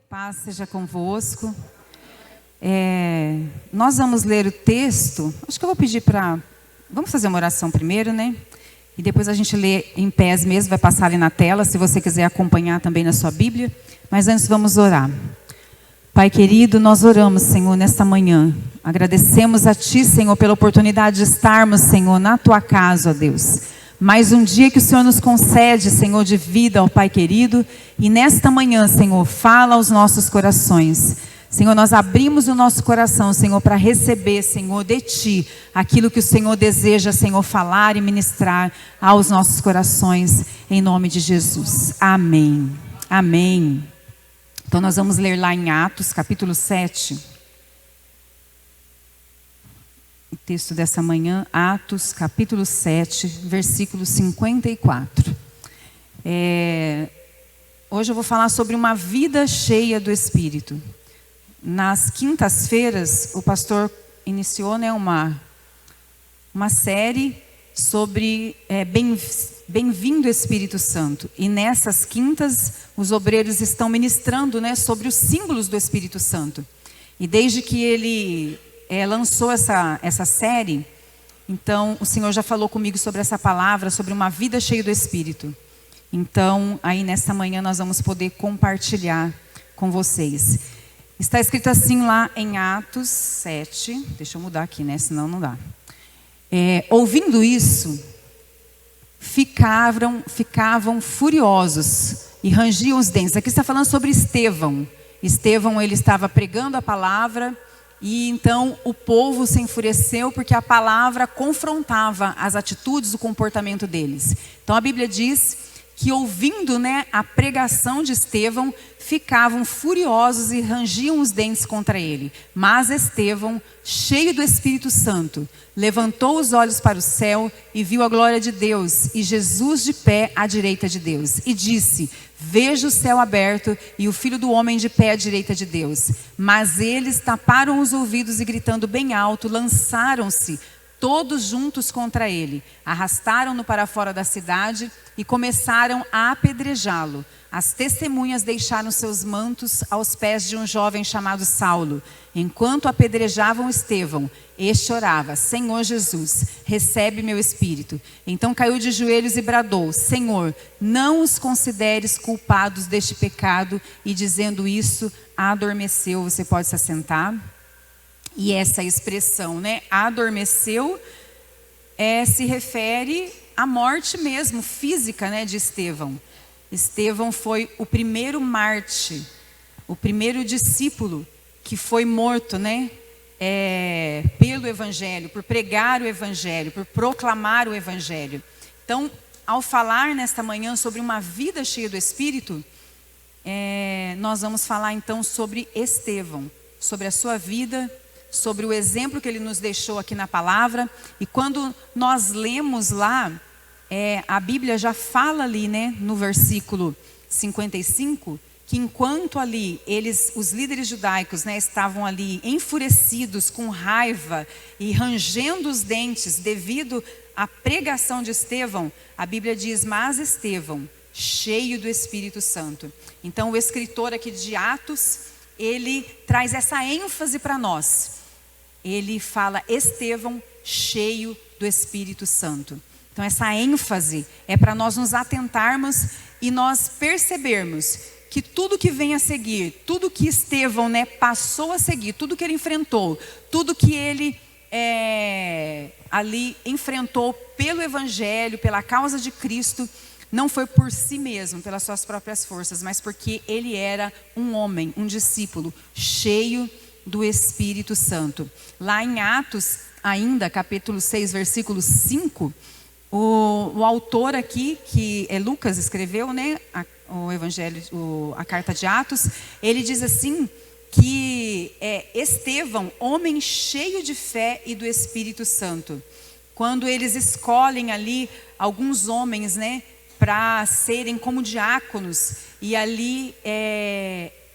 Paz seja convosco. Nós vamos ler o texto. Acho que eu vou pedir para... Vamos fazer uma oração primeiro, né? E depois a gente lê em pés mesmo, vai passar ali na tela, se você quiser acompanhar também na sua Bíblia. Mas antes vamos orar. Pai querido, nós oramos, Senhor, nesta manhã. Agradecemos a Ti, Senhor, pela oportunidade de estarmos, Senhor, na Tua casa, ó Deus. Mais um dia que o Senhor nos concede, Senhor, de vida, ó Pai querido. E nesta manhã, Senhor, fala aos nossos corações. Senhor, nós abrimos o nosso coração, Senhor, para receber, Senhor, de Ti, aquilo que o Senhor deseja, Senhor, falar e ministrar aos nossos corações, em nome de Jesus. Amém. Amém. Então nós vamos ler lá em Atos, capítulo 7. O texto dessa manhã, Atos, capítulo 7, versículo 54. Hoje eu vou falar sobre uma vida cheia do Espírito. Nas quintas-feiras, o pastor iniciou, né, uma série sobre Bem-vindo Espírito Santo. E nessas quintas, os obreiros estão ministrando, né, sobre os símbolos do Espírito Santo. E desde que ele lançou essa série, então o Senhor já falou comigo sobre essa palavra, sobre uma vida cheia do Espírito. Então, aí nesta manhã nós vamos poder compartilhar com vocês. Está escrito assim lá em Atos 7. Deixa eu mudar aqui, né? Senão não dá. Ouvindo isso, ficavam furiosos e rangiam os dentes. Aqui está falando sobre Estevão. Estevão, ele estava pregando a palavra e então o povo se enfureceu porque a palavra confrontava as atitudes, o comportamento deles. Então a Bíblia diz que ouvindo, né, a pregação de Estevão, ficavam furiosos e rangiam os dentes contra ele. Mas Estevão, cheio do Espírito Santo, levantou os olhos para o céu e viu a glória de Deus e Jesus de pé à direita de Deus. E disse: vejo o céu aberto e o Filho do Homem de pé à direita de Deus. Mas eles taparam os ouvidos e, gritando bem alto, lançaram-se todos juntos contra ele, arrastaram-no para fora da cidade e começaram a apedrejá-lo. As testemunhas deixaram seus mantos aos pés de um jovem chamado Saulo. Enquanto apedrejavam Estevão, este orava: Senhor Jesus, recebe meu espírito. Então caiu de joelhos e bradou: Senhor, não os consideres culpados deste pecado. E dizendo isso, adormeceu. Você pode se assentar. E essa expressão, né, adormeceu, se refere à morte mesmo, física, né, de Estevão. Estevão foi o primeiro mártir, o primeiro discípulo que foi morto, né, pelo Evangelho, por pregar o Evangelho, por proclamar o Evangelho. Então, ao falar nesta manhã sobre uma vida cheia do Espírito, nós vamos falar então sobre Estevão, sobre a sua vida, sobre o exemplo que ele nos deixou aqui na palavra. E quando nós lemos lá, a Bíblia já fala ali, né, no versículo 55, que enquanto ali os líderes judaicos, né, estavam ali enfurecidos, com raiva e rangendo os dentes devido à pregação de Estevão, a Bíblia diz: mas Estevão, cheio do Espírito Santo. Então o escritor aqui de Atos, ele traz essa ênfase para nós. Ele fala: Estevão, cheio do Espírito Santo. Então essa ênfase é para nós nos atentarmos e nós percebermos que tudo que vem a seguir, tudo que Estevão, né, passou a seguir, tudo que ele enfrentou, tudo que ele ali enfrentou pelo Evangelho, pela causa de Cristo, não foi por si mesmo, pelas suas próprias forças, mas porque ele era um homem, um discípulo, cheio do Espírito Santo. Lá em Atos, ainda, capítulo 6, versículo 5, o autor aqui, que é Lucas, escreveu, né, o Evangelho, a carta de Atos, ele diz assim, que Estevão, homem cheio de fé e do Espírito Santo. Quando eles escolhem ali alguns homens, né, para serem como diáconos, e ali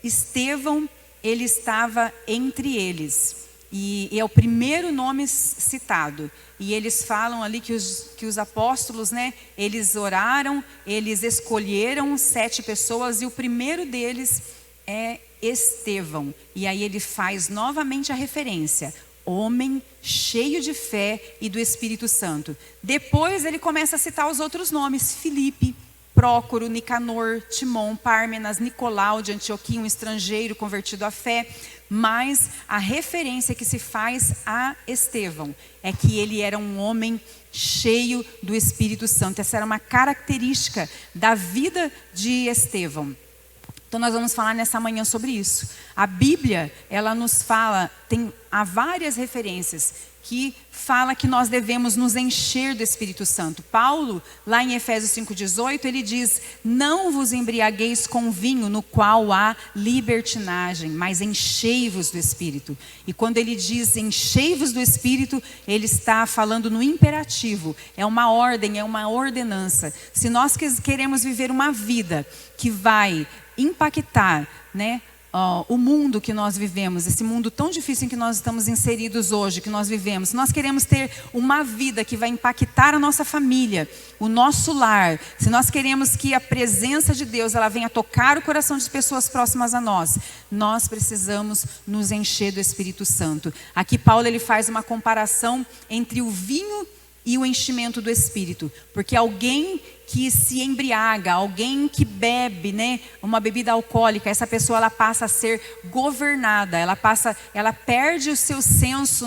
Estevão, ele estava entre eles, e é o primeiro nome citado. E eles falam ali que os apóstolos, né, eles oraram, eles escolheram 7 pessoas, e o primeiro deles é Estevão. E aí ele faz novamente a referência: homem cheio de fé e do Espírito Santo. Depois ele começa a citar os outros nomes: Filipe, Prócoro, Nicanor, Timon, Pármenas, Nicolau de Antioquia, um estrangeiro convertido à fé. Mas a referência que se faz a Estevão é que ele era um homem cheio do Espírito Santo. Essa era uma característica da vida de Estevão. Então nós vamos falar nessa manhã sobre isso. A Bíblia, ela nos fala, há várias referências que fala que nós devemos nos encher do Espírito Santo. Paulo, lá em Efésios 5,18, ele diz: não vos embriagueis com vinho no qual há libertinagem, mas enchei-vos do Espírito. E quando ele diz enchei-vos do Espírito, ele está falando no imperativo. É uma ordem, é uma ordenança. Se nós queremos viver uma vida que vai impactar, o mundo que nós vivemos, esse mundo tão difícil em que nós estamos inseridos hoje, que nós vivemos, se nós queremos ter uma vida que vai impactar a nossa família, o nosso lar, se nós queremos que a presença de Deus ela venha tocar o coração de pessoas próximas a nós, nós precisamos nos encher do Espírito Santo. Aqui Paulo ele faz uma comparação entre o vinho e o enchimento do Espírito, porque alguém que se embriaga, alguém que bebe, uma bebida alcoólica, essa pessoa ela passa a ser governada, ela perde o seu senso,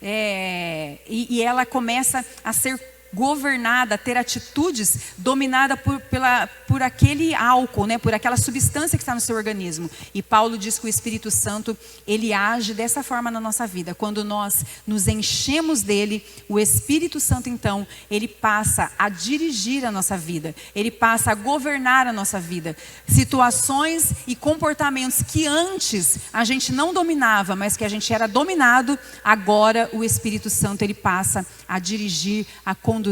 e ela começa a ser governada, a ter atitudes dominada por aquele álcool, por aquela substância que está no seu organismo. E Paulo diz que o Espírito Santo, ele age dessa forma na nossa vida. Quando nós nos enchemos dele, o Espírito Santo, então, ele passa a dirigir a nossa vida. Ele passa a governar a nossa vida. Situações e comportamentos que antes a gente não dominava, mas que a gente era dominado, agora o Espírito Santo, ele passa a dirigir, a conduzir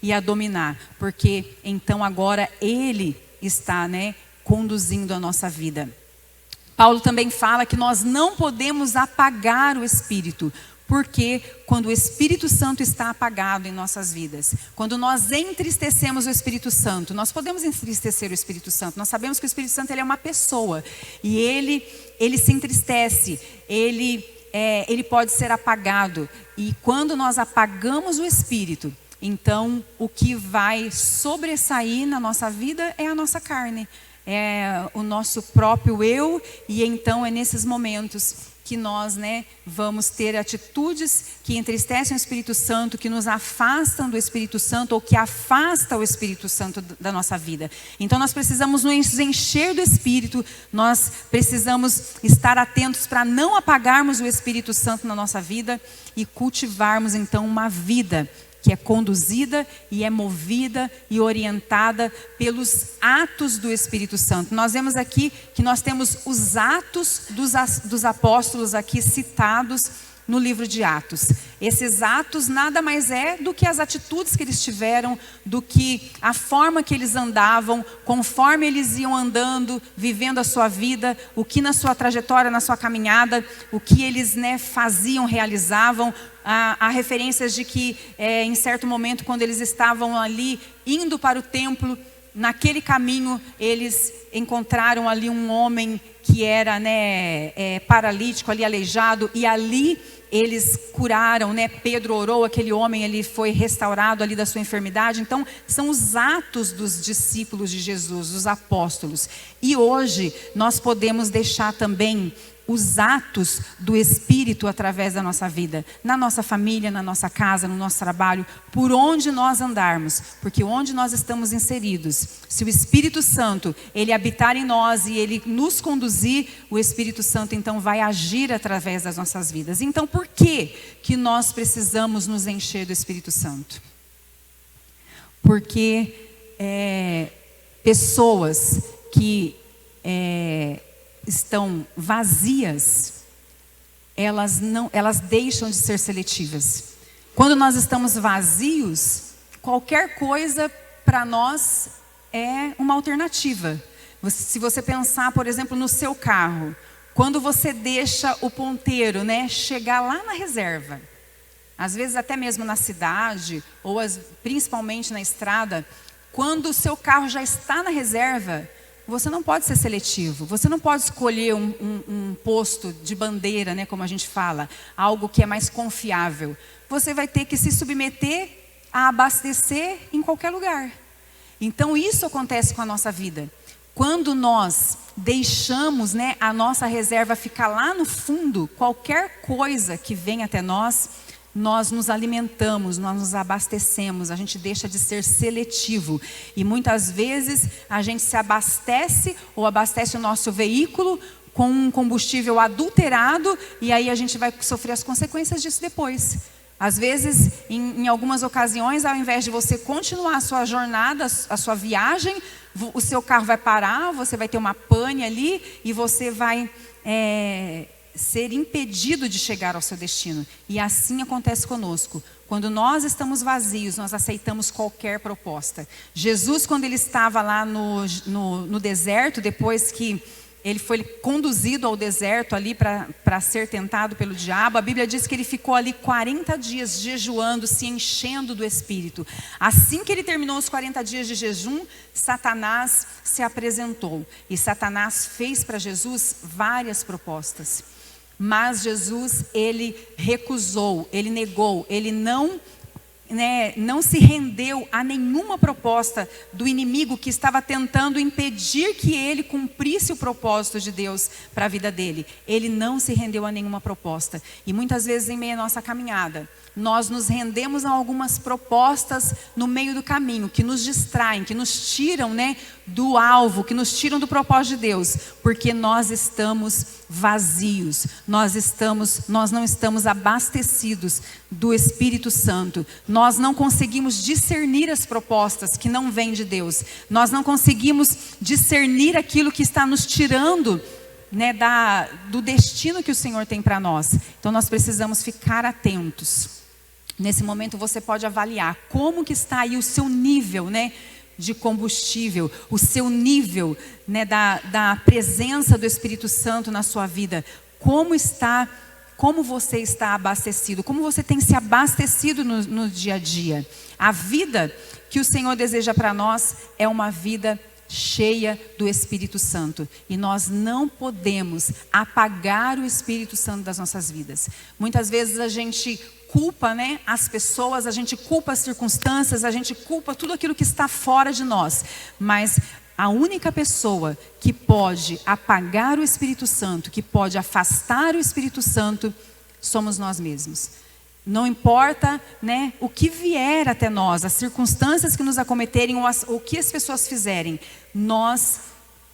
e a dominar, porque então agora ele está conduzindo a nossa vida. Paulo também fala que nós não podemos apagar o Espírito, porque quando o Espírito Santo está apagado em nossas vidas, quando nós entristecemos o Espírito Santo, nós podemos entristecer o Espírito Santo. Nós sabemos que o Espírito Santo ele é uma pessoa e ele se entristece, ele pode ser apagado. E quando nós apagamos o Espírito, então o que vai sobressair na nossa vida é a nossa carne, é o nosso próprio eu. E então é nesses momentos que nós vamos ter atitudes que entristecem o Espírito Santo, que nos afastam do Espírito Santo ou que afastam o Espírito Santo da nossa vida. Então nós precisamos nos encher do Espírito, nós precisamos estar atentos para não apagarmos o Espírito Santo na nossa vida e cultivarmos então uma vida que é conduzida e é movida e orientada pelos atos do Espírito Santo. Nós vemos aqui que nós temos os atos dos apóstolos aqui citados no livro de Atos. Esses atos nada mais é do que as atitudes que eles tiveram, do que a forma que eles andavam, conforme eles iam andando, vivendo a sua vida, o que na sua trajetória, na sua caminhada, o que eles faziam, realizavam. Há referências de que em certo momento, quando eles estavam ali indo para o templo, naquele caminho eles encontraram ali um homem que era paralítico, ali aleijado, e ali eles curaram, Pedro orou, aquele homem ele foi restaurado ali da sua enfermidade. Então são os atos dos discípulos de Jesus, os apóstolos. E hoje nós podemos deixar também os atos do Espírito através da nossa vida, na nossa família, na nossa casa, no nosso trabalho, por onde nós andarmos, porque onde nós estamos inseridos, se o Espírito Santo, ele habitar em nós e ele nos conduzir, o Espírito Santo então vai agir através das nossas vidas. Então por que nós precisamos nos encher do Espírito Santo? Porque pessoas que estão vazias, elas deixam de ser seletivas. Quando nós estamos vazios, qualquer coisa para nós é uma alternativa. Se você pensar, por exemplo, no seu carro, quando você deixa o ponteiro, chegar lá na reserva, às vezes até mesmo na cidade, ou principalmente na estrada, quando o seu carro já está na reserva, você não pode ser seletivo. Você não pode escolher um posto de bandeira, né, como a gente fala, algo que é mais confiável. Você vai ter que se submeter a abastecer em qualquer lugar. Então isso acontece com a nossa vida. Quando nós deixamos, né, a nossa reserva ficar lá no fundo, qualquer coisa que vem até nós nos alimentamos, nós nos abastecemos, a gente deixa de ser seletivo. E muitas vezes a gente se abastece ou abastece o nosso veículo com um combustível adulterado e aí a gente vai sofrer as consequências disso depois. Às vezes, em algumas ocasiões, ao invés de você continuar a sua jornada, a sua viagem, o seu carro vai parar, você vai ter uma pane ali e você vai ser impedido de chegar ao seu destino. E assim acontece conosco. Quando nós estamos vazios, nós aceitamos qualquer proposta. Jesus, quando ele estava lá no deserto, depois que ele foi conduzido ao deserto ali para ser tentado pelo diabo, a Bíblia diz que ele ficou ali 40 dias jejuando, se enchendo do Espírito. Assim que ele terminou os 40 dias de jejum, Satanás se apresentou. E Satanás fez para Jesus várias propostas. Mas Jesus, ele recusou, ele negou, ele não se rendeu a nenhuma proposta do inimigo que estava tentando impedir que ele cumprisse o propósito de Deus para a vida dele. Ele não se rendeu a nenhuma proposta. E muitas vezes em meio à nossa caminhada, nós nos rendemos a algumas propostas no meio do caminho, que nos distraem, que nos tiram, né, do alvo, que nos tiram do propósito de Deus, porque nós estamos vazios, nós não estamos abastecidos do Espírito Santo, nós não conseguimos discernir as propostas que não vêm de Deus, nós não conseguimos discernir aquilo que está nos tirando, né, do destino que o Senhor tem para nós. Então nós precisamos ficar atentos. Nesse momento você pode avaliar como que está aí o seu nível, né, de combustível, o seu nível, né, da presença do Espírito Santo na sua vida. Como você está abastecido, como você tem se abastecido no dia a dia. A vida que o Senhor deseja para nós é uma vida cheia do Espírito Santo. E nós não podemos apagar o Espírito Santo das nossas vidas. Muitas vezes a gente culpa, né, as pessoas, a gente culpa as circunstâncias, a gente culpa tudo aquilo que está fora de nós. Mas a única pessoa que pode apagar o Espírito Santo, que pode afastar o Espírito Santo, somos nós mesmos. Não importa, né, o que vier até nós, as circunstâncias que nos acometerem, ou o que as pessoas fizerem, nós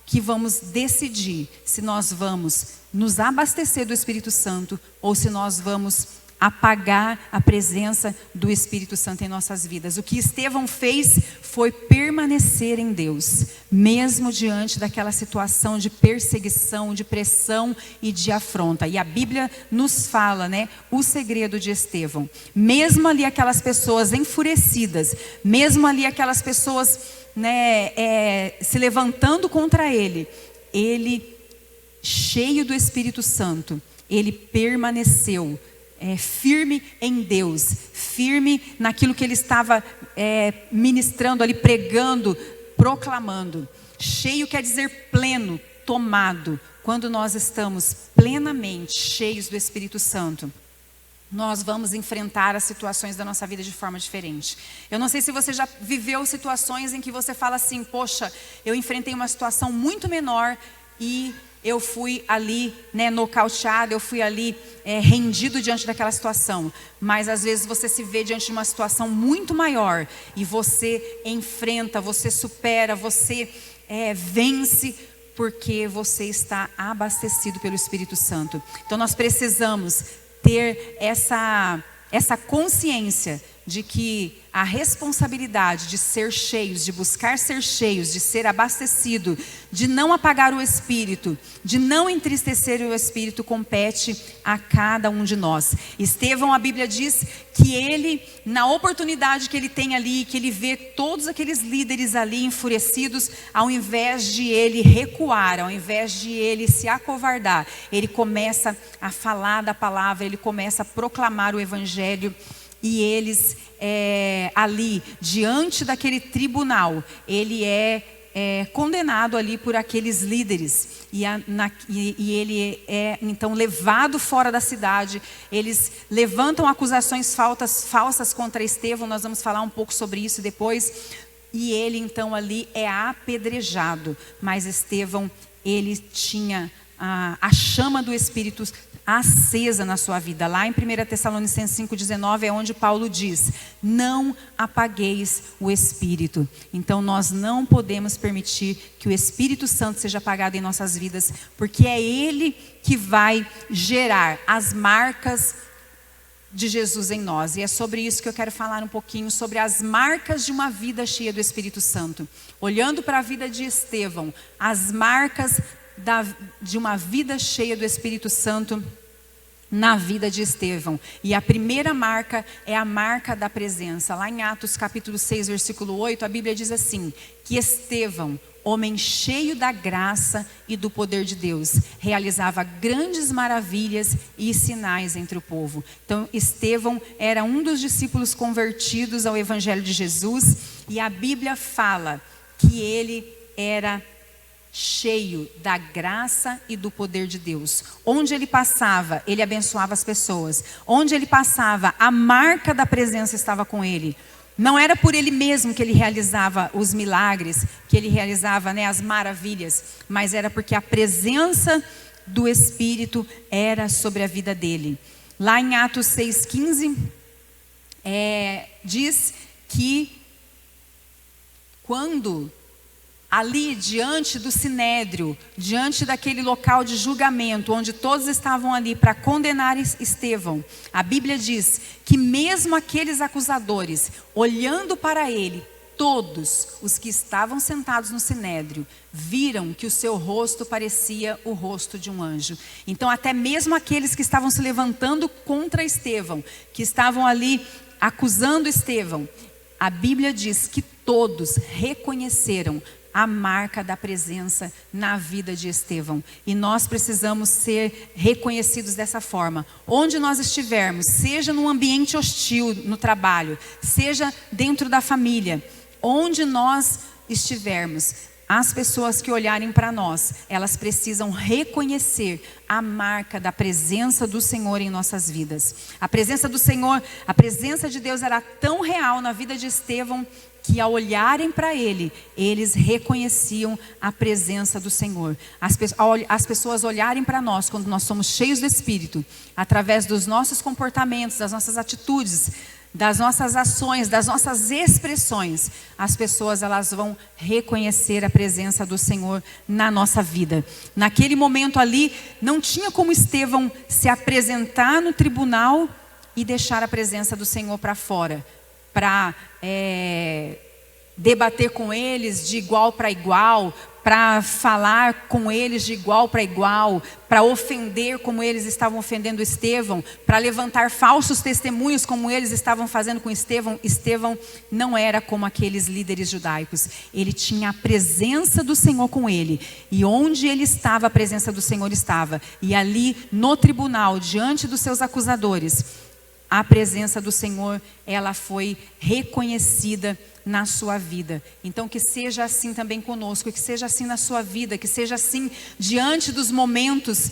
que vamos decidir se nós vamos nos abastecer do Espírito Santo ou se nós vamos apagar a presença do Espírito Santo em nossas vidas. O que Estevão fez foi permanecer em Deus, mesmo diante daquela situação de perseguição, de pressão e de afronta. E a Bíblia nos fala, né, o segredo de Estevão. Mesmo ali aquelas pessoas enfurecidas, mesmo ali aquelas pessoas, né, se levantando contra ele, cheio do Espírito Santo, ele permaneceu firme em Deus, firme naquilo que ele estava ministrando ali, pregando, proclamando. Cheio quer dizer pleno, tomado. Quando nós estamos plenamente cheios do Espírito Santo, nós vamos enfrentar as situações da nossa vida de forma diferente. Eu não sei se você já viveu situações em que você fala assim: poxa, eu enfrentei uma situação muito menor e eu fui ali, né, nocauteado, eu fui ali rendido diante daquela situação. Mas às vezes você se vê diante de uma situação muito maior e você enfrenta, você supera, você vence, porque você está abastecido pelo Espírito Santo. Então nós precisamos ter essa consciência de que a responsabilidade de ser cheios, de buscar ser cheios, de ser abastecido, de não apagar o Espírito, de não entristecer o Espírito, compete a cada um de nós. Estevão, a Bíblia diz que ele, na oportunidade que ele tem ali, que ele vê todos aqueles líderes ali enfurecidos, ao invés de ele recuar, ao invés de ele se acovardar, ele começa a falar da palavra, ele começa a proclamar o Evangelho. E eles ali, diante daquele tribunal, ele é condenado ali por aqueles líderes. E ele é então levado fora da cidade. Eles levantam acusações falsas contra Estevão. Nós vamos falar um pouco sobre isso depois. E ele então ali é apedrejado. Mas Estevão, ele tinha a chama do Espírito acesa na sua vida. Lá em 1 Tessalonicenses 5,19 é onde Paulo diz: não apagueis o Espírito. Então nós não podemos permitir que o Espírito Santo seja apagado em nossas vidas, porque é Ele que vai gerar as marcas de Jesus em nós. E é sobre isso que eu quero falar um pouquinho, sobre as marcas de uma vida cheia do Espírito Santo. Olhando para a vida de Estevão, as marcas de uma vida cheia do Espírito Santo na vida de Estevão. E a primeira marca é a marca da presença. Lá em Atos capítulo 6, versículo 8, a Bíblia diz assim: que Estevão, homem cheio da graça e do poder de Deus, realizava grandes maravilhas e sinais entre o povo. Então Estevão era um dos discípulos convertidos ao Evangelho de Jesus, e a Bíblia fala que ele era cheio da graça e do poder de Deus. Onde ele passava, ele abençoava as pessoas. Onde ele passava, a marca da presença estava com ele. Não era por ele mesmo que ele realizava os milagres, que ele realizava, as maravilhas, mas era porque a presença do Espírito era sobre a vida dele. Lá em Atos 6,15, diz que quando ali diante do sinédrio, diante daquele local de julgamento, onde todos estavam ali para condenar Estevão, a Bíblia diz que mesmo aqueles acusadores, olhando para ele, todos os que estavam sentados no sinédrio, viram que o seu rosto parecia o rosto de um anjo. Então até mesmo aqueles que estavam se levantando contra Estevão, que estavam ali acusando Estevão, a Bíblia diz que todos reconheceram a marca da presença na vida de Estevão. E nós precisamos ser reconhecidos dessa forma. Onde nós estivermos, seja num ambiente hostil no trabalho, seja dentro da família, onde nós estivermos, as pessoas que olharem para nós, elas precisam reconhecer a marca da presença do Senhor em nossas vidas. A presença do Senhor, a presença de Deus era tão real na vida de Estevão, que ao olharem para ele, eles reconheciam a presença do Senhor. As pessoas olharem para nós, quando nós somos cheios do Espírito, através dos nossos comportamentos, das nossas atitudes, das nossas ações, das nossas expressões, as pessoas elas vão reconhecer a presença do Senhor na nossa vida. Naquele momento ali, não tinha como Estevão se apresentar no tribunal e deixar a presença do Senhor para fora, para debater com eles de igual para igual, para falar com eles de igual para igual, para ofender como eles estavam ofendendo Estevão, para levantar falsos testemunhos como eles estavam fazendo com Estevão. Estevão não era como aqueles líderes judaicos. Ele tinha a presença do Senhor com ele. E onde ele estava, a presença do Senhor estava. E ali no tribunal, diante dos seus acusadores, a presença do Senhor, ela foi reconhecida na sua vida. Então que seja assim também conosco, que seja assim na sua vida, que seja assim diante dos momentos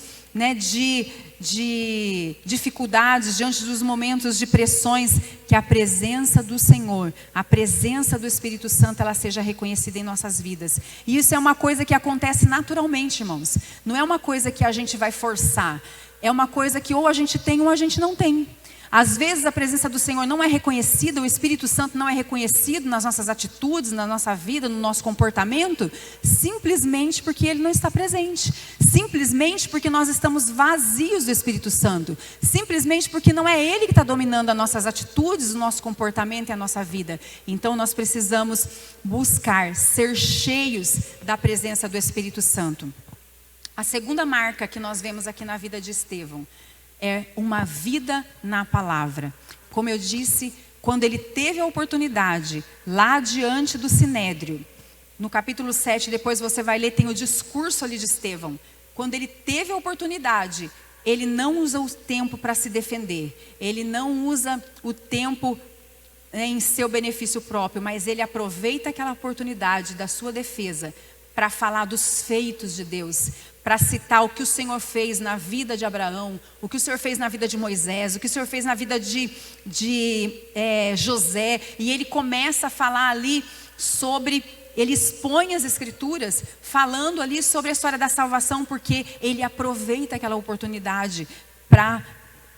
de dificuldades, diante dos momentos de pressões, que a presença do Senhor, a presença do Espírito Santo, ela seja reconhecida em nossas vidas. E isso é uma coisa que acontece naturalmente, irmãos. Não é uma coisa que a gente vai forçar. É uma coisa que ou a gente tem ou a gente não tem. Às vezes a presença do Senhor não é reconhecida, o Espírito Santo não é reconhecido nas nossas atitudes, na nossa vida, no nosso comportamento, simplesmente porque Ele não está presente, simplesmente porque nós estamos vazios do Espírito Santo, simplesmente porque não é Ele que está dominando as nossas atitudes, o nosso comportamento e a nossa vida. Então nós precisamos buscar ser cheios da presença do Espírito Santo. A segunda marca que nós vemos aqui na vida de Estevão é uma vida na palavra. Como eu disse, quando ele teve a oportunidade, lá diante do sinédrio, no capítulo 7, depois você vai ler, tem o discurso ali de Estevão. Quando ele teve a oportunidade, ele não usa o tempo para se defender. Ele não usa o tempo em seu benefício próprio, mas ele aproveita aquela oportunidade da sua defesa para falar dos feitos de Deus, para citar o que o Senhor fez na vida de Abraão, o que o Senhor fez na vida de Moisés, o que o Senhor fez na vida de José. E ele começa a falar ali sobre, ele expõe as escrituras, falando ali sobre a história da salvação, porque ele aproveita aquela oportunidade para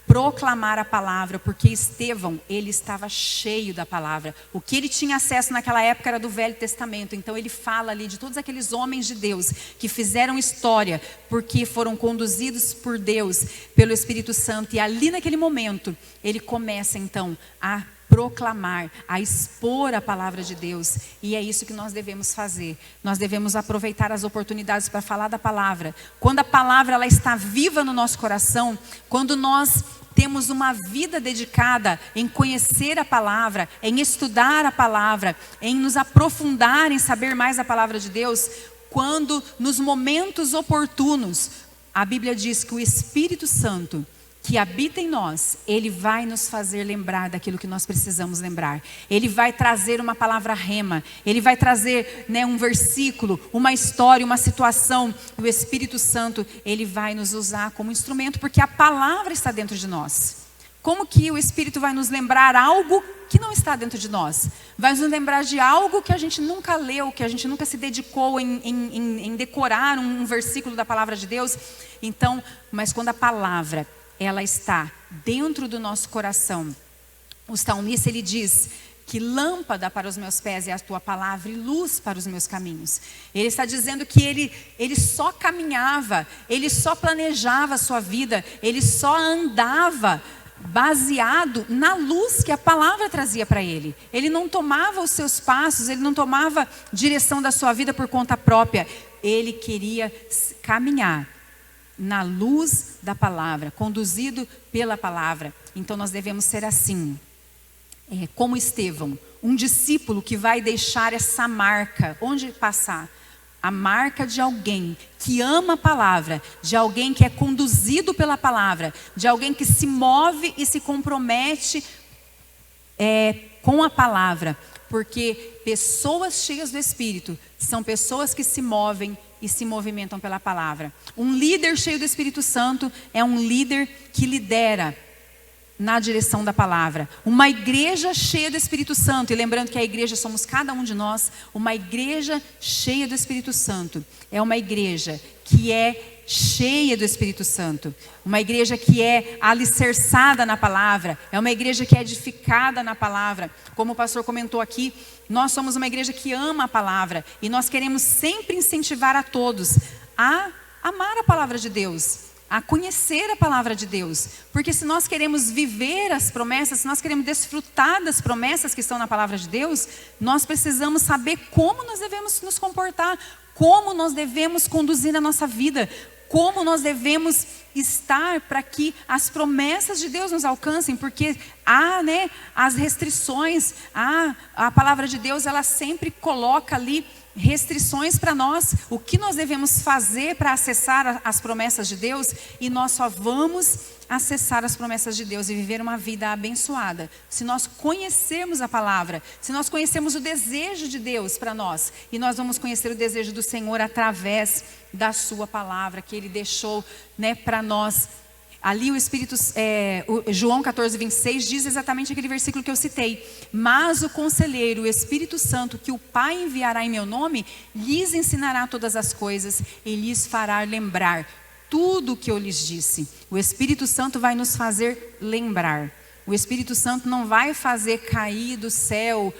proclamar a palavra, porque Estevão, ele estava cheio da palavra. O que ele tinha acesso naquela época era do Velho Testamento. Então ele fala ali de todos aqueles homens de Deus que fizeram história, porque foram conduzidos por Deus, pelo Espírito Santo. E ali naquele momento, ele começa então a proclamar, a expor a palavra de Deus. E é isso que nós devemos fazer. Nós devemos aproveitar as oportunidades para falar da palavra. Quando a palavra ela está viva no nosso coração, quando nós temos uma vida dedicada em conhecer a palavra, em estudar a palavra, em nos aprofundar em saber mais a palavra de Deus, quando nos momentos oportunos, a Bíblia diz que o Espírito Santo que habita em nós, ele vai nos fazer lembrar daquilo que nós precisamos lembrar. Ele vai trazer uma palavra rema, ele vai trazer, um versículo, uma história, uma situação. O Espírito Santo, ele vai nos usar como instrumento, porque a palavra está dentro de nós. Como que o Espírito vai nos lembrar algo que não está dentro de nós? Vai nos lembrar de algo que a gente nunca leu, que a gente nunca se dedicou em decorar um versículo da palavra de Deus. Então, mas quando a palavra ela está dentro do nosso coração, o salmista ele diz que lâmpada para os meus pés é a tua palavra e luz para os meus caminhos. Ele está dizendo que ele só caminhava, ele só planejava a sua vida, ele só andava baseado na luz que a palavra trazia para ele. Ele não tomava os seus passos, ele não tomava direção da sua vida por conta própria. Ele queria caminhar na luz da palavra, conduzido pela palavra. Então nós devemos ser assim, como Estevão, um discípulo que vai deixar essa marca, onde passar, a marca de alguém que ama a palavra, de alguém que é conduzido pela palavra, de alguém que se move e se compromete com a palavra, porque pessoas cheias do Espírito são pessoas que se movem e se movimentam pela palavra. Um líder cheio do Espírito Santo é um líder que lidera na direção da palavra. Uma igreja cheia do Espírito Santo, e lembrando que a igreja somos cada um de nós, uma igreja cheia do Espírito Santo é uma igreja que é cheia do Espírito Santo, uma igreja que é alicerçada na palavra, é uma igreja que é edificada na palavra. Como o pastor comentou aqui, nós somos uma igreja que ama a palavra e nós queremos sempre incentivar a todos a amar a palavra de Deus, a conhecer a palavra de Deus, porque se nós queremos viver as promessas, se nós queremos desfrutar das promessas que estão na palavra de Deus, nós precisamos saber como nós devemos nos comportar, como nós devemos conduzir a nossa vida, como nós devemos estar para que as promessas de Deus nos alcancem, porque há, as restrições, a palavra de Deus, ela sempre coloca ali restrições para nós, o que nós devemos fazer para acessar as promessas de Deus, e nós só vamos acessar as promessas de Deus e viver uma vida abençoada se nós conhecermos a palavra, se nós conhecermos o desejo de Deus para nós, e nós vamos conhecer o desejo do Senhor através da sua palavra que Ele deixou para nós. Ali o Espírito, João 14:26 diz exatamente aquele versículo que eu citei. Mas o conselheiro, o Espírito Santo, que o Pai enviará em meu nome, lhes ensinará todas as coisas e lhes fará lembrar tudo o que eu lhes disse. O Espírito Santo vai nos fazer lembrar. O Espírito Santo não vai fazer cair do céu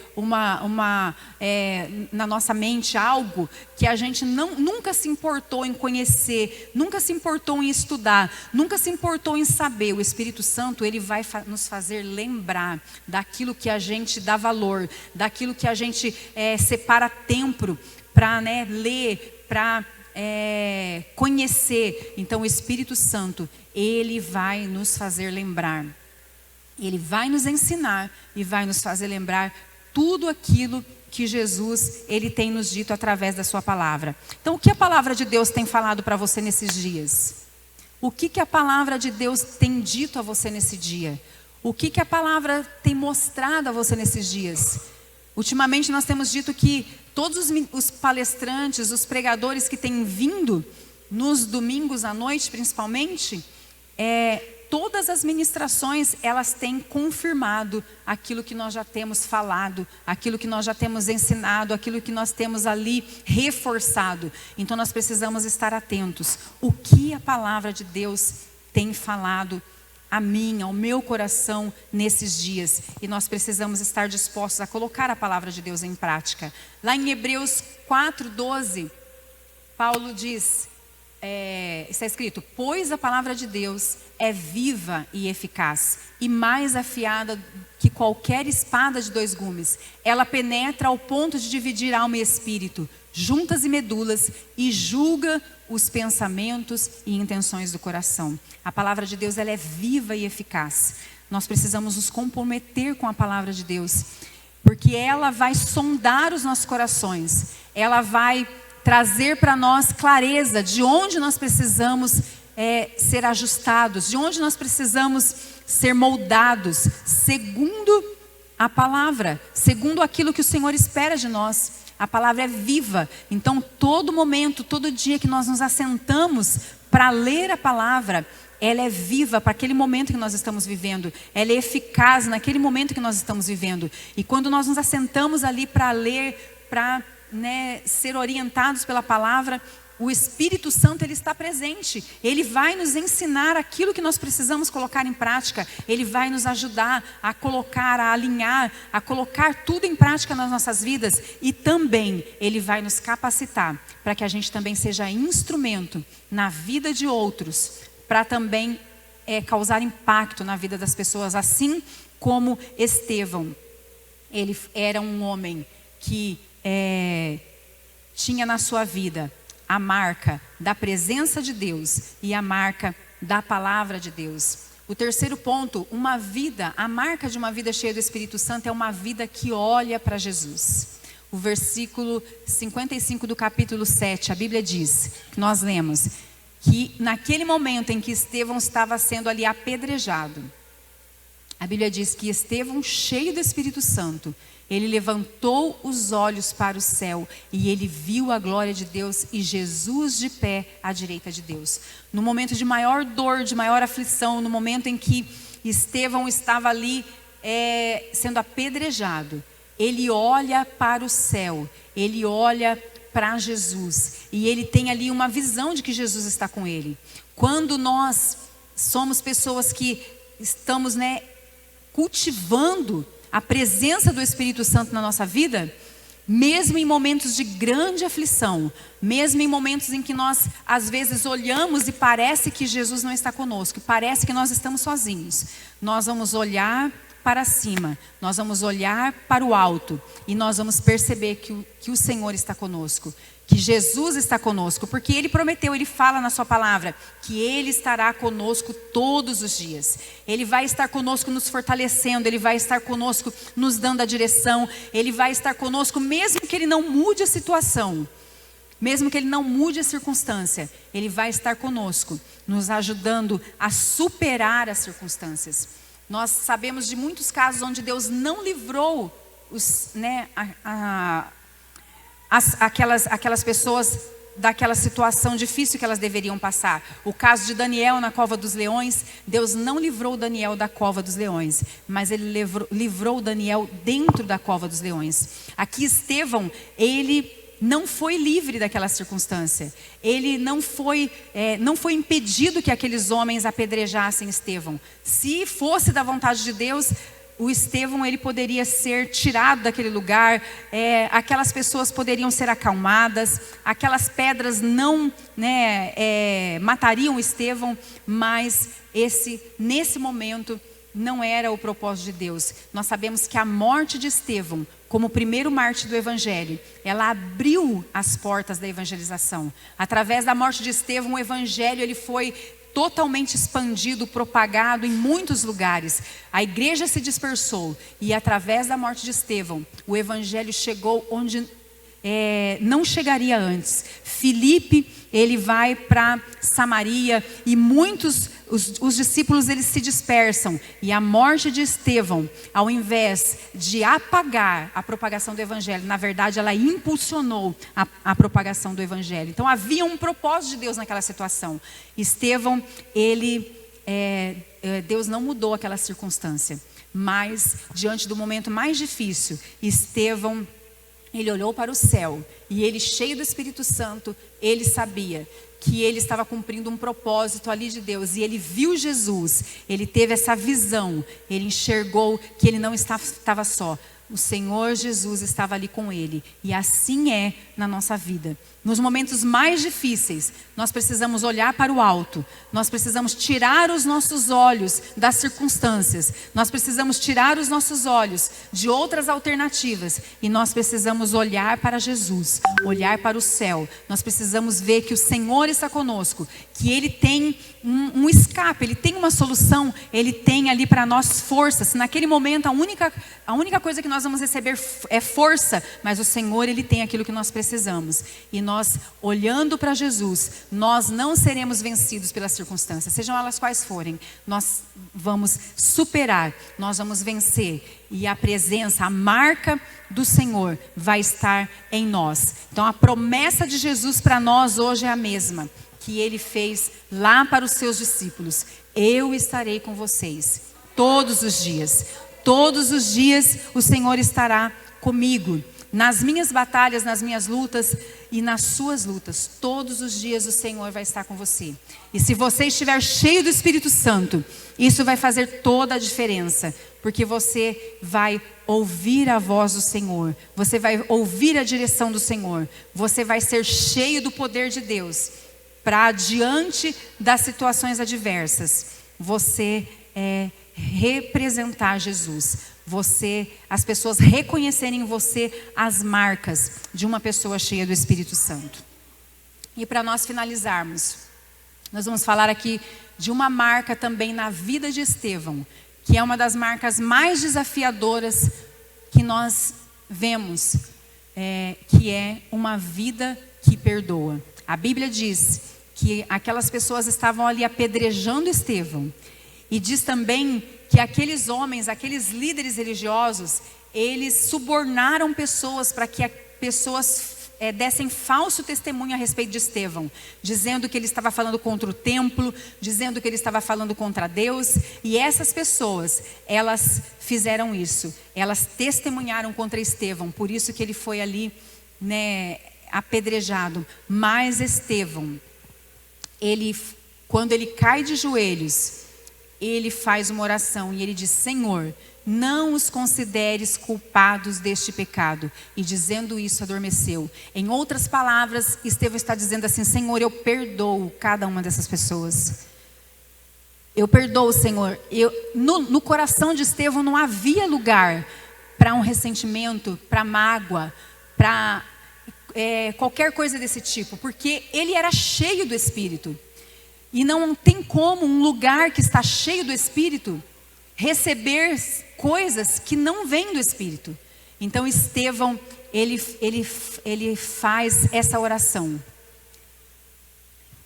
na nossa mente algo que a gente nunca se importou em conhecer, nunca se importou em estudar, nunca se importou em saber. O Espírito Santo, ele vai nos fazer lembrar daquilo que a gente dá valor, daquilo que a gente separa tempo para ler, para conhecer. Então o Espírito Santo, ele vai nos fazer lembrar. Ele vai nos ensinar e vai nos fazer lembrar tudo aquilo que Jesus, ele tem nos dito através da sua palavra. Então, o que a palavra de Deus tem falado para você nesses dias? O que a palavra de Deus tem dito a você nesse dia? O que a palavra tem mostrado a você nesses dias? Ultimamente nós temos dito que todos os palestrantes, os pregadores que têm vindo, nos domingos à noite principalmente, todas as ministrações, elas têm confirmado aquilo que nós já temos falado, aquilo que nós já temos ensinado, aquilo que nós temos ali reforçado. Então nós precisamos estar atentos. O que a palavra de Deus tem falado a mim, ao meu coração nesses dias? E nós precisamos estar dispostos a colocar a palavra de Deus em prática. Lá em Hebreus 4:12, Paulo diz... está escrito: pois a palavra de Deus é viva e eficaz, e mais afiada que qualquer espada de 2 gumes. Ela penetra ao ponto de dividir alma e espírito, juntas e medulas, e julga os pensamentos e intenções do coração. A palavra de Deus, ela é viva e eficaz. Nós precisamos nos comprometer com a palavra de Deus, porque ela vai sondar os nossos corações, ela vai trazer para nós clareza de onde nós precisamos ser ajustados, de onde nós precisamos ser moldados, segundo a palavra, segundo aquilo que o Senhor espera de nós. A palavra é viva, então todo momento, todo dia que nós nos assentamos para ler a palavra, ela é viva para aquele momento que nós estamos vivendo, ela é eficaz naquele momento que nós estamos vivendo. E quando nós nos assentamos ali para ler, para ser orientados pela palavra, o Espírito Santo, ele está presente. Ele vai nos ensinar aquilo que nós precisamos colocar em prática. Ele vai nos ajudar a colocar, a alinhar, a colocar tudo em prática nas nossas vidas. E também Ele vai nos capacitar para que a gente também seja instrumento na vida de outros, para também causar impacto na vida das pessoas, assim como Estevão. Ele era um homem que tinha na sua vida a marca da presença de Deus e a marca da palavra de Deus. O terceiro ponto, a marca de uma vida cheia do Espírito Santo é uma vida que olha para Jesus. O versículo 55 do capítulo 7, a Bíblia diz, que nós lemos, que naquele momento em que Estevão estava sendo ali apedrejado, a Bíblia diz que Estevão, cheio do Espírito Santo, ele levantou os olhos para o céu e ele viu a glória de Deus e Jesus de pé à direita de Deus. No momento de maior dor, de maior aflição, no momento em que Estevão estava ali sendo apedrejado, ele olha para o céu, ele olha para Jesus e ele tem ali uma visão de que Jesus está com ele. Quando nós somos pessoas que estamos cultivando a presença do Espírito Santo na nossa vida, mesmo em momentos de grande aflição, mesmo em momentos em que nós às vezes olhamos e parece que Jesus não está conosco, parece que nós estamos sozinhos, nós vamos olhar para cima, nós vamos olhar para o alto e nós vamos perceber que o Senhor está conosco, que Jesus está conosco, porque Ele prometeu, Ele fala na sua palavra, que Ele estará conosco todos os dias. Ele vai estar conosco nos fortalecendo, Ele vai estar conosco nos dando a direção, Ele vai estar conosco mesmo que Ele não mude a situação, mesmo que Ele não mude a circunstância, Ele vai estar conosco, nos ajudando a superar as circunstâncias. Nós sabemos de muitos casos onde Deus não livrou aquelas pessoas daquela situação difícil que elas deveriam passar. O caso de Daniel na cova dos leões, Deus não livrou Daniel da cova dos leões, mas Ele livrou Daniel dentro da cova dos leões. Aqui Estevão, ele não foi livre daquela circunstância. Ele não foi impedido que aqueles homens apedrejassem Estevão. Se fosse da vontade de Deus, o Estevão, ele poderia ser tirado daquele lugar, aquelas pessoas poderiam ser acalmadas, aquelas pedras não matariam Estevão, mas nesse momento não era o propósito de Deus. Nós sabemos que a morte de Estevão, como o primeiro mártir do Evangelho, ela abriu as portas da evangelização. Através da morte de Estevão, o Evangelho ele foi totalmente expandido, propagado em muitos lugares. A igreja se dispersou e através da morte de Estevão, o Evangelho chegou onde não chegaria antes. Filipe, ele vai para Samaria e muitos, os discípulos, eles se dispersam. E a morte de Estevão, ao invés de apagar a propagação do evangelho, na verdade ela impulsionou a propagação do evangelho. Então havia um propósito de Deus naquela situação. Estevão, Deus não mudou aquela circunstância. Mas diante do momento mais difícil, Estevão, ele olhou para o céu e ele, cheio do Espírito Santo, ele sabia que ele estava cumprindo um propósito ali de Deus. E ele viu Jesus, ele teve essa visão, ele enxergou que ele não estava só. O Senhor Jesus estava ali com ele. E assim é na nossa vida. Nos momentos mais difíceis, nós precisamos olhar para o alto. Nós precisamos tirar os nossos olhos das circunstâncias. Nós precisamos tirar os nossos olhos de outras alternativas. E nós precisamos olhar para Jesus, olhar para o céu. Nós precisamos ver que o Senhor está conosco, que Ele tem um escape, Ele tem uma solução, Ele tem ali para nós força. Se naquele momento a única coisa que nós vamos receber é força, mas o Senhor, Ele tem aquilo que nós precisamos. E nós, olhando para Jesus, nós não seremos vencidos pelas circunstâncias, sejam elas quais forem. Nós vamos superar, nós vamos vencer. E a presença, a marca do Senhor vai estar em nós. Então a promessa de Jesus para nós hoje é a mesma que Ele fez lá para os seus discípulos. Eu estarei com vocês todos os dias. Todos os dias o Senhor estará comigo. Nas minhas batalhas, nas minhas lutas e nas suas lutas. Todos os dias o Senhor vai estar com você. E se você estiver cheio do Espírito Santo, isso vai fazer toda a diferença. Porque você vai ouvir a voz do Senhor. Você vai ouvir a direção do Senhor. Você vai ser cheio do poder de Deus. Para diante das situações adversas, você representar Jesus. As pessoas reconhecerem em você as marcas de uma pessoa cheia do Espírito Santo. E para nós finalizarmos, nós vamos falar aqui de uma marca também na vida de Estevão, que é uma das marcas mais desafiadoras que nós vemos, que é uma vida que perdoa. A Bíblia diz que aquelas pessoas estavam ali apedrejando Estevão. E diz também que aqueles homens, aqueles líderes religiosos, eles subornaram pessoas para que pessoas dessem falso testemunho a respeito de Estevão, dizendo que ele estava falando contra o templo, dizendo que ele estava falando contra Deus. E essas pessoas, elas fizeram isso, elas testemunharam contra Estevão, por isso que ele foi ali, apedrejado. Mas Estevão, quando ele cai de joelhos, ele faz uma oração e ele diz: Senhor, não os consideres culpados deste pecado. E dizendo isso, adormeceu. Em outras palavras, Estevão está dizendo assim: Senhor, eu perdoo cada uma dessas pessoas. Eu perdoo, Senhor. No coração de Estevão não havia lugar para um ressentimento, para mágoa, para qualquer coisa desse tipo, porque ele era cheio do Espírito. E não tem como um lugar que está cheio do Espírito receber coisas que não vêm do Espírito. Então Estevão, ele faz essa oração.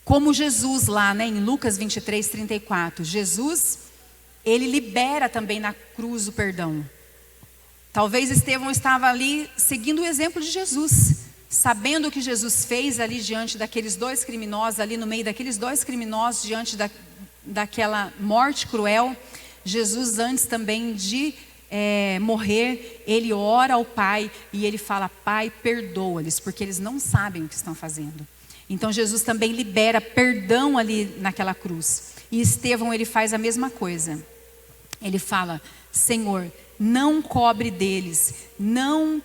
Como Jesus lá, em Lucas 23, 34. Jesus, ele libera também na cruz o perdão. Talvez Estevão estava ali seguindo o exemplo de Jesus, sabendo o que Jesus fez ali diante daqueles dois criminosos, ali no meio daqueles dois criminosos, diante daquela morte cruel. Jesus, antes também de morrer, ele ora ao Pai e ele fala: Pai, perdoa-lhes, porque eles não sabem o que estão fazendo. Então Jesus também libera perdão ali naquela cruz. E Estevão, ele faz a mesma coisa. Ele fala: Senhor, não cobre deles, não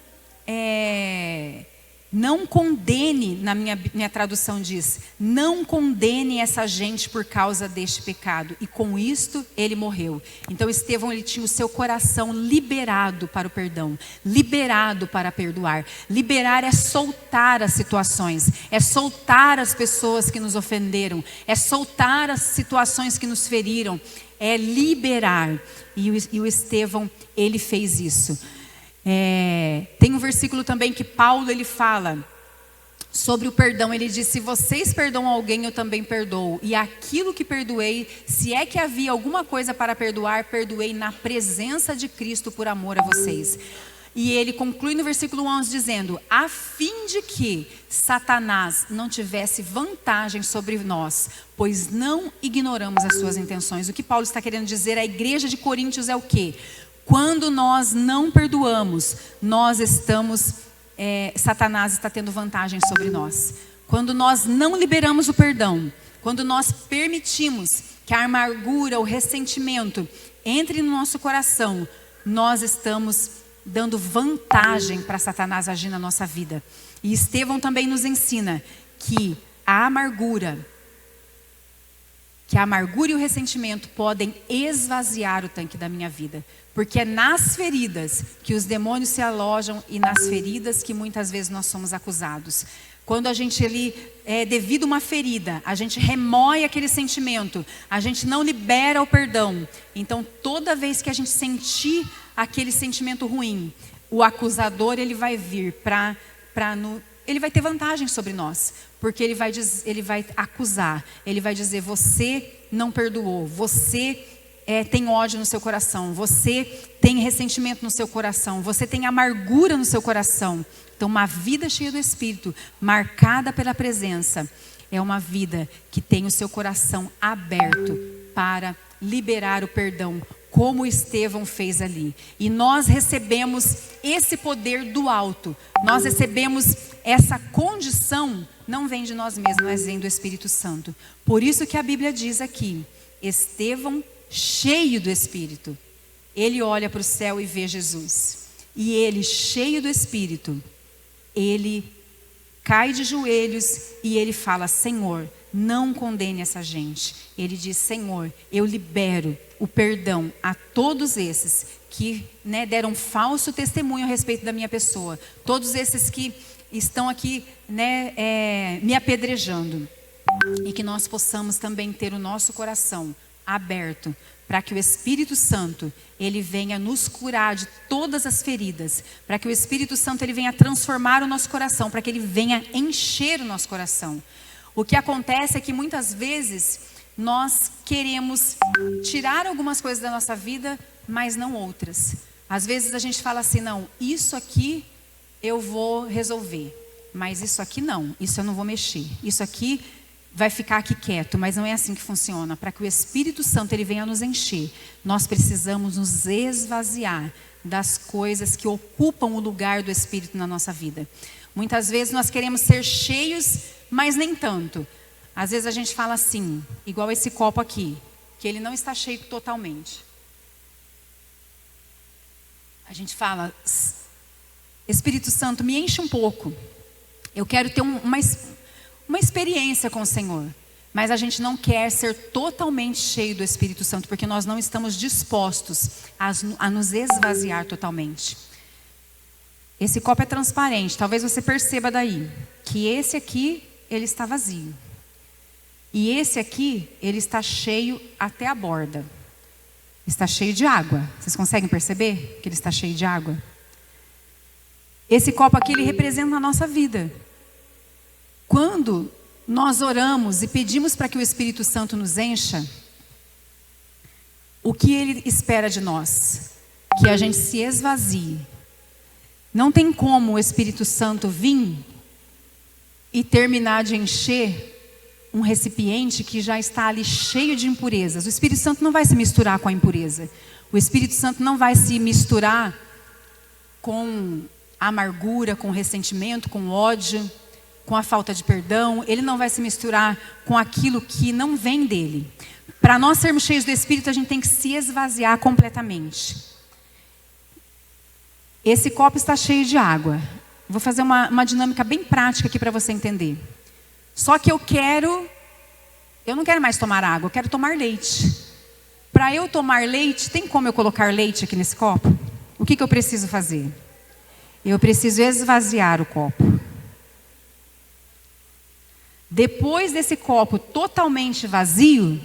condene, na minha tradução diz, não condene essa gente por causa deste pecado. E com isto ele morreu. Então Estevão, ele tinha o seu coração liberado para o perdão, liberado para perdoar. Liberar é soltar as situações, é soltar as pessoas que nos ofenderam, é soltar as situações que nos feriram, é liberar. E o Estevão, ele fez isso. Tem um versículo também que Paulo ele fala sobre o perdão. Ele diz: se vocês perdoam alguém, eu também perdoo. E aquilo que perdoei, se é que havia alguma coisa para perdoar, perdoei na presença de Cristo por amor a vocês. E ele conclui no versículo 11 dizendo: a fim de que Satanás não tivesse vantagem sobre nós, pois não ignoramos as suas intenções. O que Paulo está querendo dizer à igreja de Coríntios é o quê? Quando nós não perdoamos, nós estamos, Satanás está tendo vantagem sobre nós. Quando nós não liberamos o perdão, quando nós permitimos que a amargura, o ressentimento entre no nosso coração, nós estamos dando vantagem para Satanás agir na nossa vida. E Estevão também nos ensina que a amargura e o ressentimento podem esvaziar o tanque da minha vida. Porque é nas feridas que os demônios se alojam e nas feridas que muitas vezes nós somos acusados. Quando a gente devido a uma ferida, a gente remoe aquele sentimento, a gente não libera o perdão. Então, toda vez que a gente sentir aquele sentimento ruim, o acusador ele vai vir ele vai ter vantagem sobre nós, porque ele vai acusar, ele vai dizer: você não perdoou, você tem ódio no seu coração, você tem ressentimento no seu coração, você tem amargura no seu coração. Então, uma vida cheia do Espírito, marcada pela presença, é uma vida que tem o seu coração aberto para liberar o perdão, como Estevão fez ali. E nós recebemos esse poder do alto, nós recebemos essa condição, não vem de nós mesmos, mas vem do Espírito Santo. Por isso que a Bíblia diz aqui: Estevão, cheio do Espírito, ele olha para o céu e vê Jesus. E ele, cheio do Espírito, ele cai de joelhos e ele fala: Senhor, não condene essa gente. Ele diz: Senhor, eu libero o perdão a todos esses que deram falso testemunho a respeito da minha pessoa, todos esses que estão aqui me apedrejando, e que nós possamos também ter o nosso coração aberto para que o Espírito Santo ele venha nos curar de todas as feridas, para que o Espírito Santo ele venha transformar o nosso coração, para que ele venha encher o nosso coração. O que acontece é que muitas vezes nós queremos tirar algumas coisas da nossa vida, mas não outras. Às vezes a gente fala assim: não, isso aqui eu vou resolver, mas isso aqui não, isso eu não vou mexer, isso aqui vai ficar aqui quieto. Mas não é assim que funciona. Para que o Espírito Santo ele venha nos encher, nós precisamos nos esvaziar das coisas que ocupam o lugar do Espírito na nossa vida. Muitas vezes nós queremos ser cheios, mas nem tanto. Às vezes a gente fala assim, igual esse copo aqui, que ele não está cheio totalmente. A gente fala: Espírito Santo, me enche um pouco. Eu quero ter uma experiência com o Senhor. Mas a gente não quer ser totalmente cheio do Espírito Santo, porque nós não estamos dispostos a nos esvaziar totalmente. Esse copo é transparente. Talvez você perceba daí que esse aqui ele está vazio. E esse aqui, ele está cheio até a borda. Está cheio de água. Vocês conseguem perceber que ele está cheio de água? Esse copo aqui, ele representa a nossa vida. Quando nós oramos e pedimos para que o Espírito Santo nos encha, o que ele espera de nós? Que a gente se esvazie. Não tem como o Espírito Santo vir e terminar de encher um recipiente que já está ali cheio de impurezas. O Espírito Santo não vai se misturar com a impureza. O Espírito Santo não vai se misturar com a amargura, com o ressentimento, com o ódio, com a falta de perdão. Ele não vai se misturar com aquilo que não vem dele. Para nós sermos cheios do Espírito, a gente tem que se esvaziar completamente. Esse copo está cheio de água. Vou fazer uma dinâmica bem prática aqui para você entender. Só que eu não quero mais tomar água, eu quero tomar leite. Para eu tomar leite, tem como eu colocar leite aqui nesse copo? O que eu preciso fazer? Eu preciso esvaziar o copo. Depois desse copo totalmente vazio,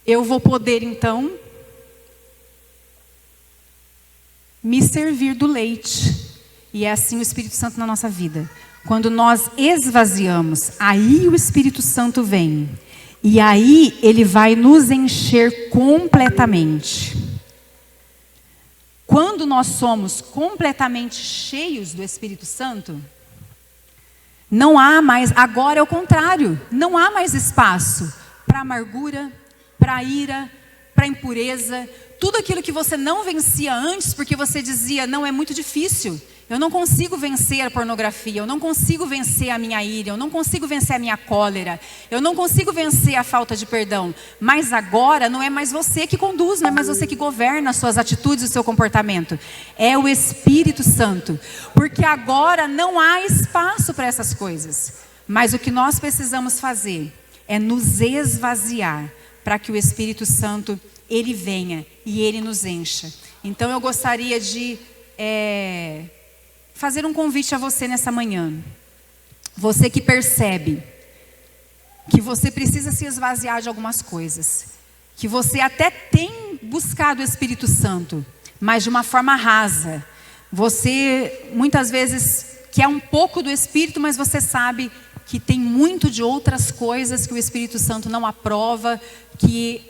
eu vou poder então me servir do leite. E é assim o Espírito Santo na nossa vida. Quando nós esvaziamos, aí o Espírito Santo vem. E aí ele vai nos encher completamente. Quando nós somos completamente cheios do Espírito Santo, não há mais, agora é o contrário, não há mais espaço para amargura, para ira, para impureza, tudo aquilo que você não vencia antes, porque você dizia, não, é muito difícil. Eu não consigo vencer a pornografia, eu não consigo vencer a minha ira, eu não consigo vencer a minha cólera, eu não consigo vencer a falta de perdão. Mas agora não é mais você que conduz, não é mais você que governa as suas atitudes e o seu comportamento. É o Espírito Santo. Porque agora não há espaço para essas coisas. Mas o que nós precisamos fazer é nos esvaziar para que o Espírito Santo, ele venha e ele nos encha. Então eu gostaria de fazer um convite a você nessa manhã. Você que percebe que você precisa se esvaziar de algumas coisas, que você até tem buscado o Espírito Santo, mas de uma forma rasa. Você muitas vezes quer um pouco do Espírito, mas você sabe que tem muito de outras coisas que o Espírito Santo não aprova, que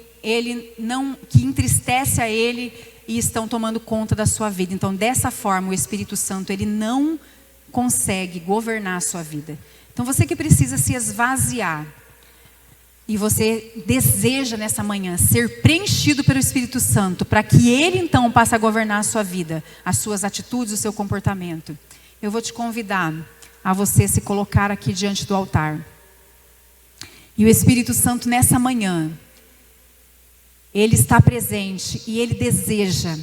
entristece a ele e estão tomando conta da sua vida. Então, dessa forma, o Espírito Santo, ele não consegue governar a sua vida. Então, você que precisa se esvaziar, e você deseja nessa manhã ser preenchido pelo Espírito Santo, para que ele então passe a governar a sua vida, as suas atitudes, o seu comportamento, eu vou te convidar a você se colocar aqui diante do altar. E o Espírito Santo nessa manhã, ele está presente e ele deseja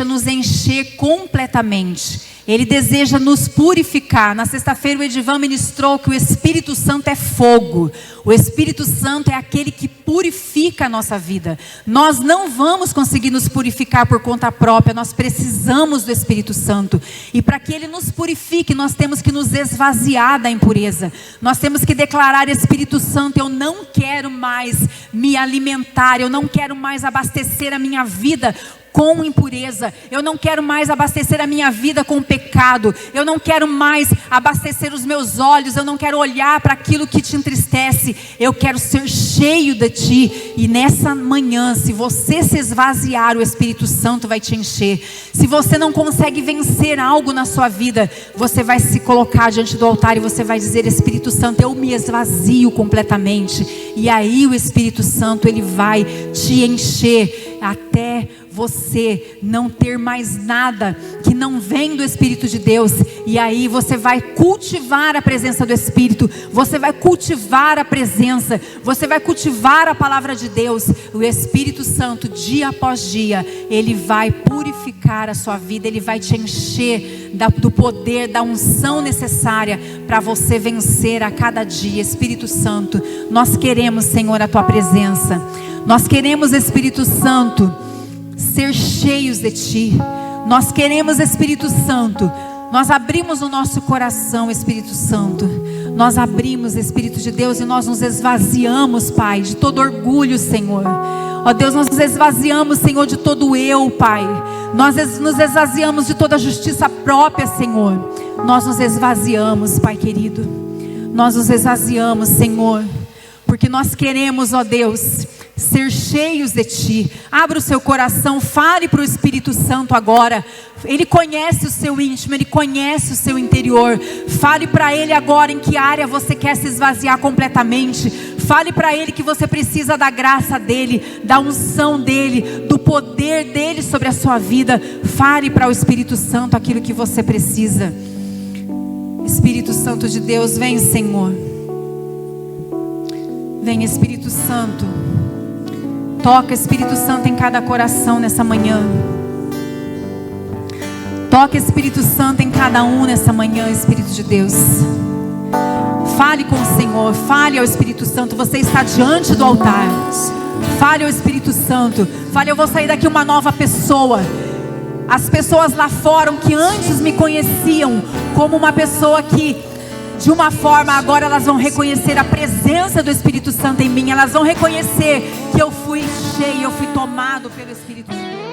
nos encher completamente. Ele deseja nos purificar. Na sexta-feira o Edivan ministrou que o Espírito Santo é fogo. O Espírito Santo é aquele que purifica a nossa vida. Nós não vamos conseguir nos purificar por conta própria. Nós precisamos do Espírito Santo. E para que ele nos purifique, nós temos que nos esvaziar da impureza. Nós temos que declarar: Espírito Santo, eu não quero mais me alimentar. Eu não quero mais abastecer a minha vida com impureza. Eu não quero mais abastecer a minha vida com pecado. Eu não quero mais abastecer os meus olhos. Eu não quero olhar para aquilo que te entristece. Eu quero ser cheio de ti. E nessa manhã, se você se esvaziar, o Espírito Santo vai te encher. Se você não consegue vencer algo na sua vida, você vai se colocar diante do altar e você vai dizer: Espírito Santo, eu me esvazio completamente. E aí o Espírito Santo, ele vai te encher até você não ter mais nada que não vem do Espírito de Deus. E aí você vai cultivar a presença do Espírito. Você vai cultivar a presença. Você vai cultivar a palavra de Deus. O Espírito Santo, dia após dia, ele vai purificar a sua vida. Ele vai te encher do poder, da unção necessária para você vencer a cada dia. Espírito Santo, nós queremos, Senhor, a tua presença. Nós queremos, Espírito Santo, ser cheios de ti. Nós queremos, Espírito Santo. Nós abrimos o nosso coração, Espírito Santo. Nós abrimos, Espírito de Deus, e nós nos esvaziamos, Pai, de todo orgulho, Senhor. Ó Deus, nós nos esvaziamos, Senhor, de todo eu, Pai. Nós nos esvaziamos de toda justiça própria, Senhor. Nós nos esvaziamos, Pai querido. Nós nos esvaziamos, Senhor, porque nós queremos, ó Deus, ser cheios de ti. Abra o seu coração, fale para o Espírito Santo agora. Ele conhece o seu íntimo, ele conhece o seu interior. Fale para ele agora em que área você quer se esvaziar completamente. Fale para ele que você precisa da graça dele, da unção dele, do poder dele sobre a sua vida. Fale para o Espírito Santo aquilo que você precisa. Espírito Santo de Deus, vem, Senhor. Vem, Espírito Santo. Toca, Espírito Santo, em cada coração nessa manhã. Toca, Espírito Santo, em cada um nessa manhã, Espírito de Deus. Fale com o Senhor, fale ao Espírito Santo. Você está diante do altar. Fale ao Espírito Santo. Fale: eu vou sair daqui uma nova pessoa. As pessoas lá fora que antes me conheciam como uma pessoa que, de uma forma, agora elas vão reconhecer a presença do Espírito Santo em mim. Elas vão reconhecer que eu fui cheio, eu fui tomado pelo Espírito Santo.